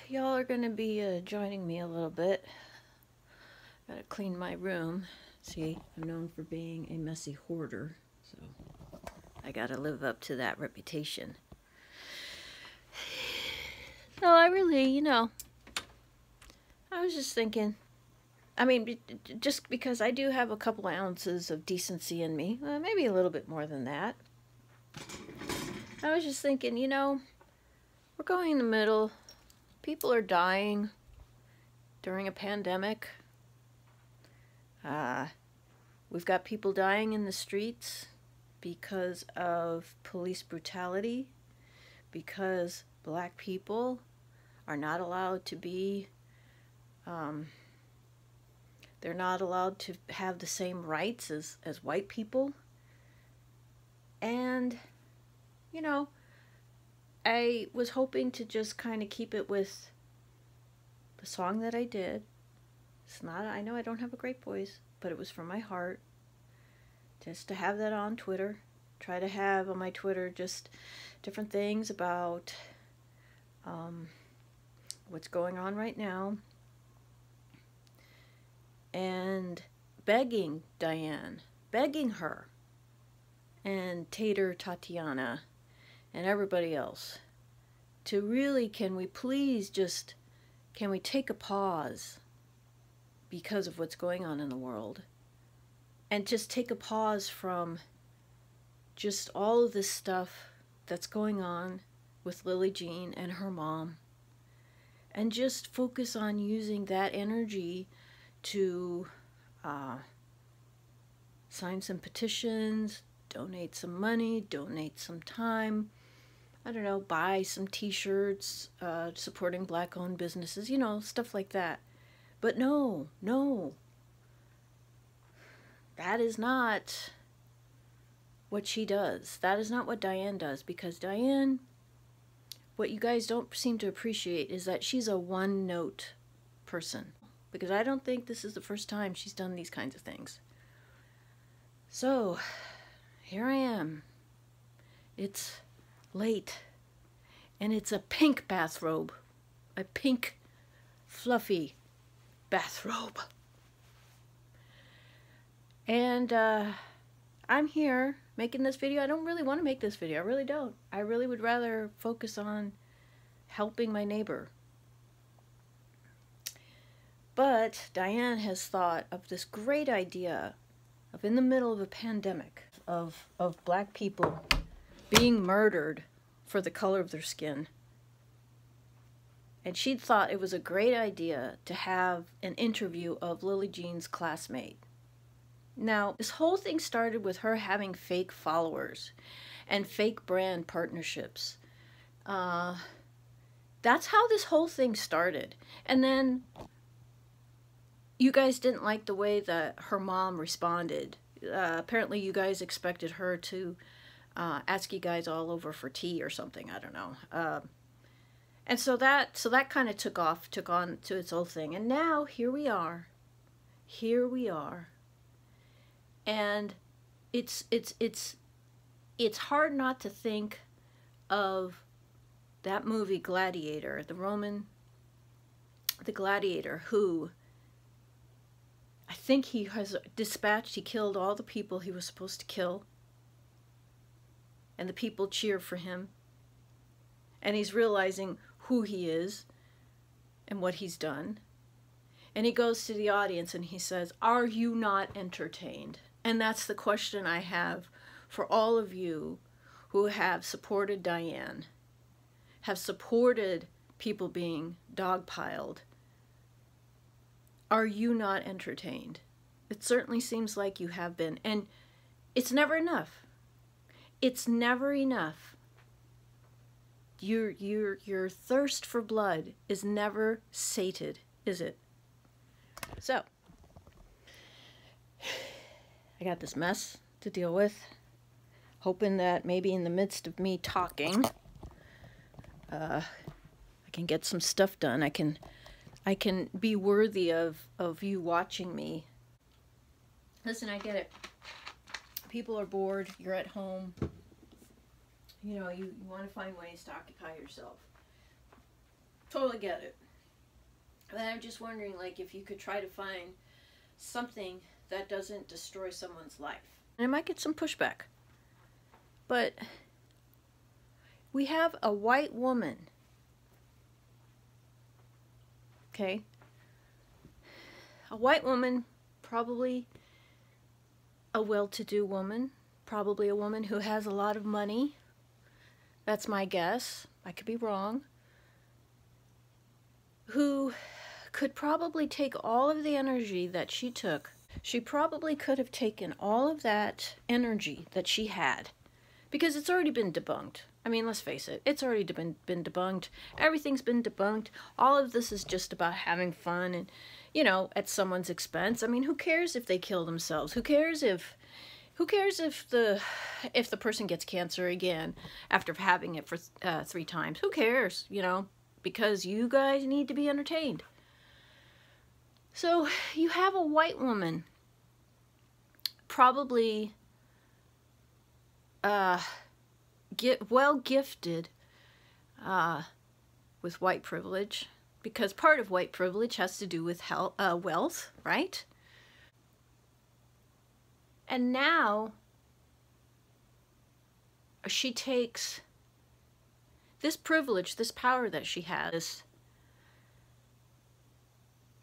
y'all are going to be joining me a little bit. Gotta clean my room. See, I'm known for being a messy hoarder, so I gotta live up to that reputation. No, I really, I was just thinking, I mean, just because I do have a couple ounces of decency in me, maybe a little bit more than that. I was just thinking, we're going in the middle. People are dying during a pandemic. We've got people dying in the streets because of police brutality, because black people are not allowed to be, they're not allowed to have the same rights as white people. And, I was hoping to just kind of keep it with the song that I did. It's not, I know I don't have a great voice, but it was from my heart. Just to have that on Twitter. Try to have on my Twitter just different things about what's going on right now. And begging Diane, begging her, and Tater Tatiana, and everybody else, to really, can we take a pause because of what's going on in the world, and just take a pause from just all of this stuff that's going on with Lillee Jean and her mom, and just focus on using that energy to sign some petitions, donate some money, donate some time, I don't know, buy some t-shirts supporting black-owned businesses, stuff like that. But no, that is not what she does. That is not what Diane does, because Diane, what you guys don't seem to appreciate is that she's a one-note person, because I don't think this is the first time she's done these kinds of things. So, here I am. It's late, and it's a pink bathrobe. A pink, fluffy bathrobe. And I'm here making this video. I don't really want to make this video. I really don't. I really would rather focus on helping my neighbor. But Diane has thought of this great idea of, in the middle of a pandemic, of black people being murdered for the color of their skin. And she'd thought it was a great idea to have an interview of Lillee Jean's classmate. Now, this whole thing started with her having fake followers and fake brand partnerships. That's how this whole thing started. And then you guys didn't like the way that her mom responded. Apparently you guys expected her to ask you guys all over for tea or something. I don't know. And so that kind of took on to its own thing. And now here we are. Here we are. And it's hard not to think of that movie Gladiator, the Gladiator, who I think he killed all the people he was supposed to kill. And the people cheer for him. And he's realizing who he is and what he's done. And he goes to the audience and he says, "Are you not entertained?" And that's the question I have for all of you who have supported Diane, have supported people being dogpiled. Are you not entertained? It certainly seems like you have been. And it's never enough. It's never enough. Your thirst for blood is never sated, is it? So, I got this mess to deal with, hoping that maybe in the midst of me talking, I can get some stuff done. I can be worthy of you watching me. Listen, I get it. People are bored. You're at home. You want to find ways to occupy yourself. Totally get it. But I'm just wondering, like, if you could try to find something that doesn't destroy someone's life. And it might get some pushback. But we have a white woman. Okay? A white woman, probably a well-to-do woman, probably a woman who has a lot of money. That's my guess. I could be wrong. Who could probably take all of the energy that she took. She probably could have taken all of that energy that she had, because it's already been debunked. I mean, let's face it, it's already been debunked. Everything's been debunked. All of this is just about having fun and, you know, at someone's expense. I mean, who cares if they kill themselves? Who cares if the person gets cancer again after having it for 3 times? Who cares, you know? Because you guys need to be entertained. So you have a white woman, probably well gifted with white privilege, because part of white privilege has to do with wealth, right? And now she takes this privilege, this power that she has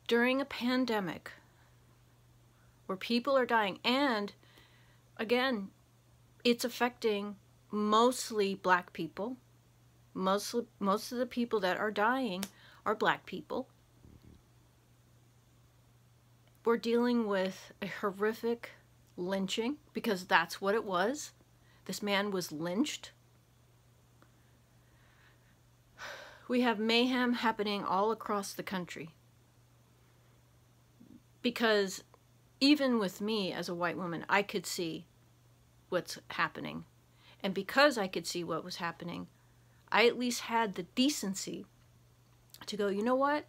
during a pandemic where people are dying, and again, it's affecting mostly black people. Most of the people that are dying are black people. We're dealing with a horrific lynching, because that's what it was. This man was lynched. We have mayhem happening all across the country. Because even with me as a white woman, I could see what's happening. And because I could see what was happening, I at least had the decency to go, you know what?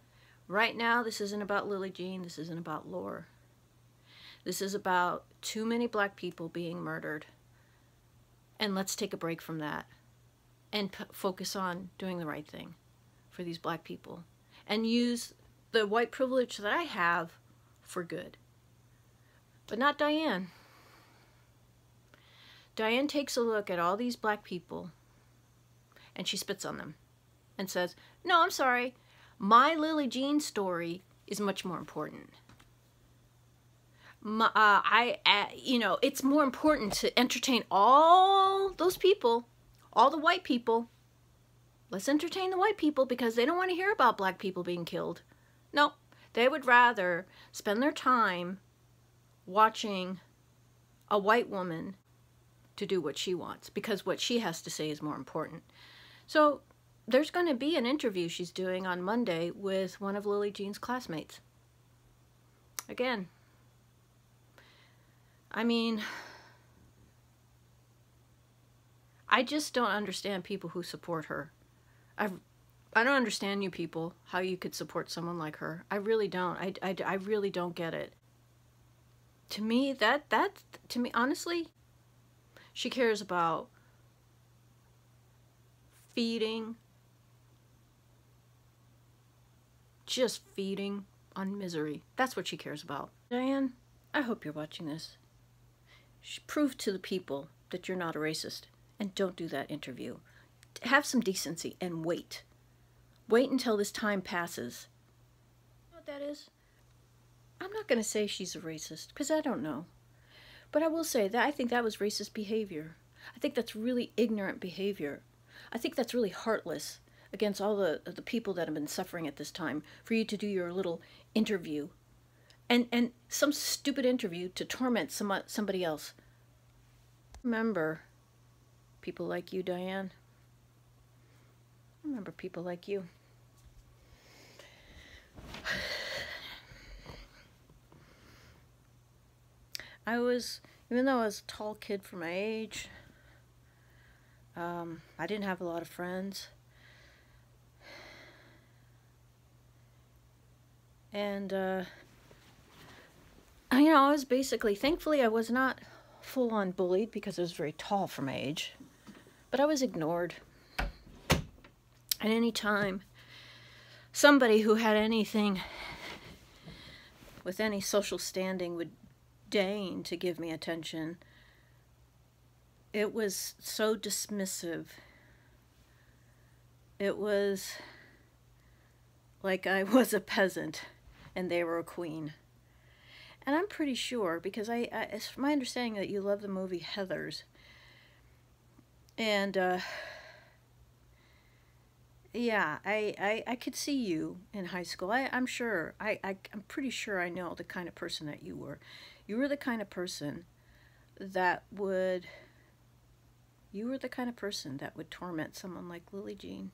Right now, this isn't about Lillee Jean. This isn't about lore. This is about too many black people being murdered. And let's take a break from that and focus on doing the right thing for these black people. And use the white privilege that I have for good. But not Diane. Diane takes a look at all these black people and she spits on them and says, no, I'm sorry, my Lillee Jean story is much more important. You know, it's more important to entertain all those people, all the white people. Let's entertain the white people, because they don't want to hear about black people being killed. No, they would rather spend their time watching a white woman to do what she wants, because what she has to say is more important. So there's going to be an interview she's doing on Monday with one of Lillee Jean's classmates. Again, I mean, I just don't understand people who support her. I don't understand you people, how you could support someone like her. I really don't. I really don't get it. To me, to me, honestly, she cares about feeding, just feeding on misery. That's what she cares about. Diane, I hope you're watching this. Prove to the people that you're not a racist, and don't do that interview. Have some decency and wait. Wait until this time passes. You know what that is? I'm not going to say she's a racist, because I don't know. But I will say that I think that was racist behavior. I think that's really ignorant behavior. I think that's really heartless against all the people that have been suffering at this time, for you to do your little interview. And some stupid interview to torment somebody else. Remember people like you, Diane. Remember people like you. Even though I was a tall kid for my age, I didn't have a lot of friends. And, you know, I was basically, thankfully I was not full-on bullied because I was very tall for my age, but I was ignored. At any time somebody who had anything with any social standing would deign to give me attention. It was so dismissive. It was like I was a peasant and they were a queen. And I'm pretty sure, because it's my understanding that you love the movie Heathers. And yeah, I could see you in high school. I'm sure. I'm pretty sure I know the kind of person that you were. You were the kind of person that would... You were the kind of person that would torment someone like Lillee Jean.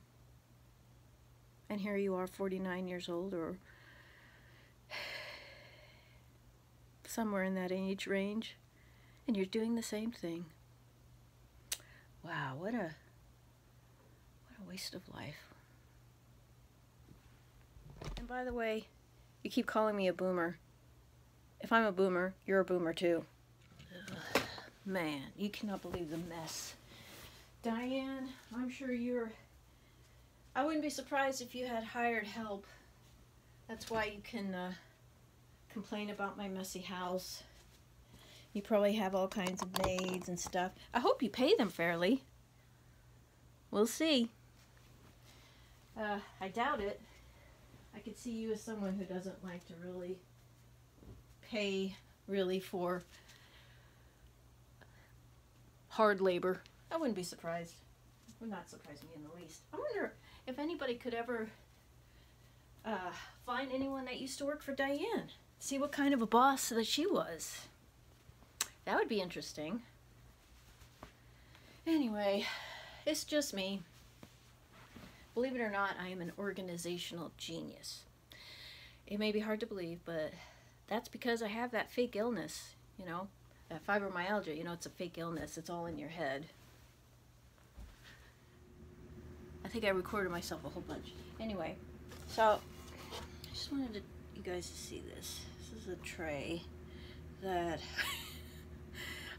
And here you are, 49 years old, or somewhere in that age range, and you're doing the same thing. Wow, what a waste of life. And by the way, you keep calling me a boomer. If I'm a boomer, you're a boomer too. Ugh, man, you cannot believe the mess. Diane, I'm sure I wouldn't be surprised if you had hired help. That's why you can complain about my messy house. You probably have all kinds of maids and stuff. I hope you pay them fairly. We'll see. I doubt it. I could see you as someone who doesn't like to really pay for hard labor. I wouldn't be surprised. It would not surprise me in the least. I wonder if anybody could ever find anyone that used to work for Diane. See what kind of a boss that she was. That would be interesting. Anyway, it's just me. Believe it or not, I am an organizational genius. It may be hard to believe, but that's because I have that fake illness, you know, that fibromyalgia. You know, it's a fake illness. It's all in your head. I think I recorded myself a whole bunch. Anyway, so I just wanted you guys to see this. This is a tray that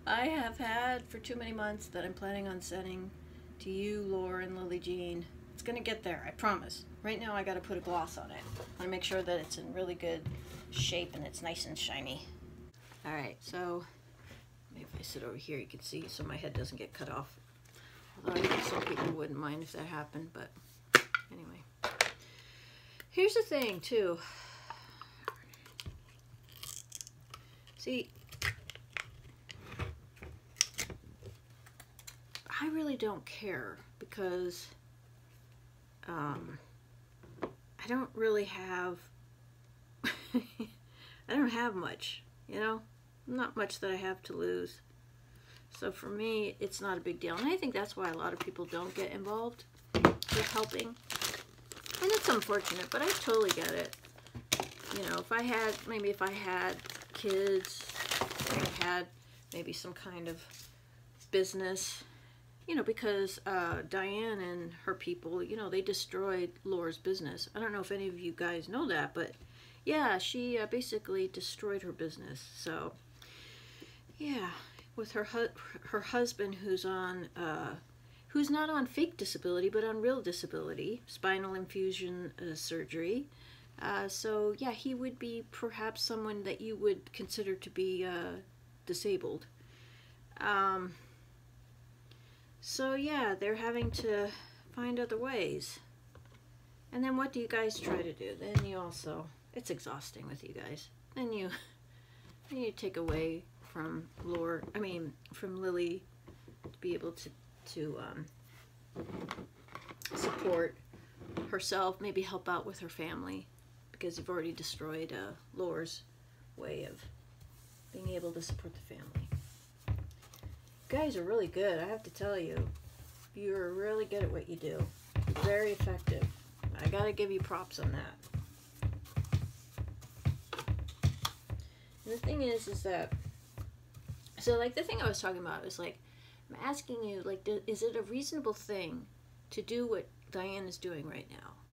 I have had for too many months that I'm planning on sending to you, Laura, and Lillee Jean. It's gonna get there, I promise. Right now I gotta put a gloss on it. I wanna make sure that it's in really good shape and it's nice and shiny. Alright, so maybe if I sit over here you can see so my head doesn't get cut off. Although I think some people wouldn't mind if that happened, but anyway. Here's the thing, too. See, I really don't care because I don't really have I don't have much, you know? Not much that I have to lose. So for me, it's not a big deal. And I think that's why a lot of people don't get involved with helping. And it's unfortunate, but I totally get it. You know, if I had kids, I had maybe some kind of business, you know, because Diane and her people, you know, they destroyed Laura's business. I don't know if any of you guys know that, but yeah, she basically destroyed her business. So, yeah, with her husband who's not on fake disability, but on real disability, spinal infusion surgery. So yeah, he would be perhaps someone that you would consider to be disabled. So yeah, they're having to find other ways. And then what do you guys try to do? Then you also, it's exhausting with you guys. Then you take away from from Lillee to be able to support herself, maybe help out with her family, because you've already destroyed Laura's way of being able to support the family. You guys are really good, I have to tell you. You're really good at what you do. Very effective. I gotta give you props on that. And the thing is that, so like the thing I was talking about is like, I'm asking you, like, is it a reasonable thing to do what Diane is doing right now?